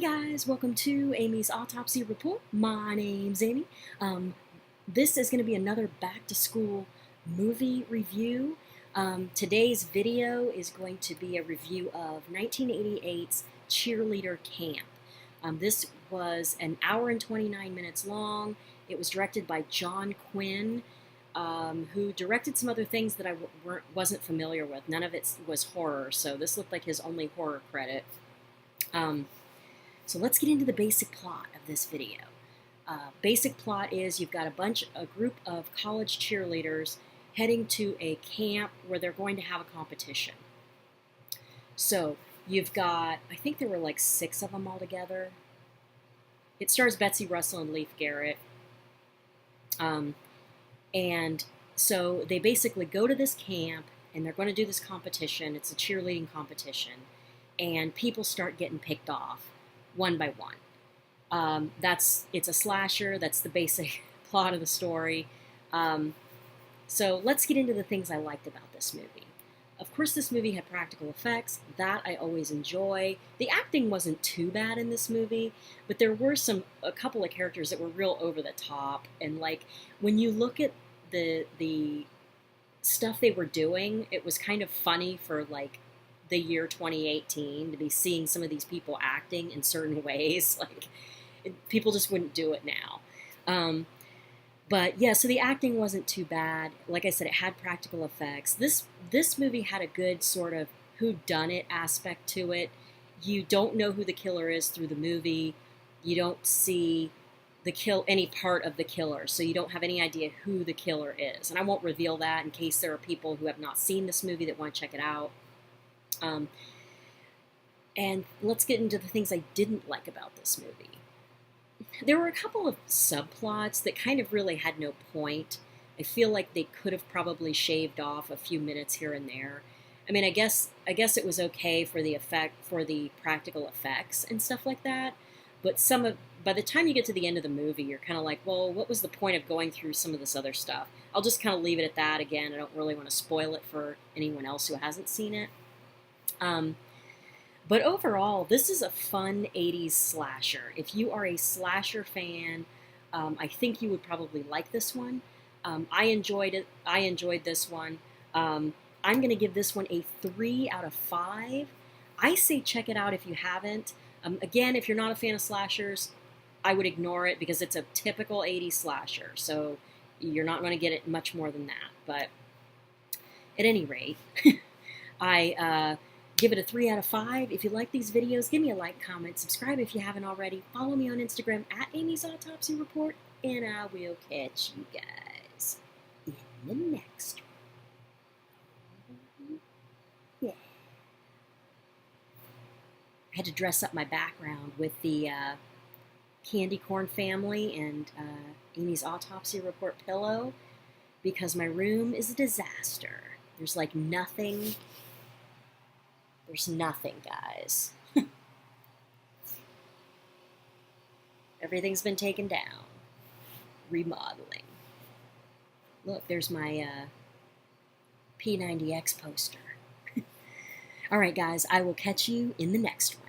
Guys, welcome to Amy's Autopsy Report. My name's Amy. This is going to be another back to school movie review. Today's video is going to be a review of 1988's Cheerleader Camp. This was an hour and 29 minutes long. It was directed by John Quinn, who directed some other things that I wasn't familiar with. None of it was horror, so this looked like his only horror credit. So let's get into the basic plot of this video. Basic plot is you've got a group of college cheerleaders heading to a camp where they're going to have a competition. So you've got, I think there were like 6 of them altogether. It stars Betsy Russell and Leif Garrett. And so they basically go to this camp and they're going to do this competition. It's a cheerleading competition. And people start getting picked off one by one. It's a slasher. That's the basic plot of the story. So let's get into the things I liked about this movie. Of course, this movie had practical effects. That I always enjoy. The acting wasn't too bad in this movie, but there were a couple of characters that were real over the top. And like when you look at the stuff they were doing, it was kind of funny for like the year 2018 to be seeing some of these people acting in certain ways. Like people just wouldn't do it now. But yeah, so the acting wasn't too bad. Like I said, it had practical effects. This movie had a good sort of whodunit aspect to it. You don't know who the killer is through the movie. You don't see any part of the killer, so you don't have any idea who the killer is. And I won't reveal that in case there are people who have not seen this movie that want to check it out. And let's get into the things I didn't like about this movie. There were a couple of subplots that kind of really had no point. I feel like they could have probably shaved off a few minutes here and there. I mean, I guess it was okay for the practical effects and stuff like that. But by the time you get to the end of the movie, you're kind of like, well, what was the point of going through some of this other stuff? I'll just kind of leave it at that. Again, I don't really want to spoil it for anyone else who hasn't seen it. But overall, this is a fun 80s slasher. If you are a slasher fan, I think you would probably like this one. I enjoyed it. I enjoyed this one. I'm going to give this one a 3 out of 5. I say check it out if you haven't. Again, if you're not a fan of slashers, I would ignore it because it's a typical 80s slasher. So you're not going to get it much more than that. But at any rate, I give it a 3 out of 5. If you like these videos, give me a like, comment, subscribe if you haven't already. Follow me on Instagram at Amy's Autopsy Report, and I will catch you guys in the next one. Yeah. I had to dress up my background with the candy corn family and Amy's Autopsy Report pillow because my room is a disaster. There's like nothing. There's nothing, guys. Everything's been taken down. Remodeling. Look, there's my P90X poster. All right, guys, I will catch you in the next one.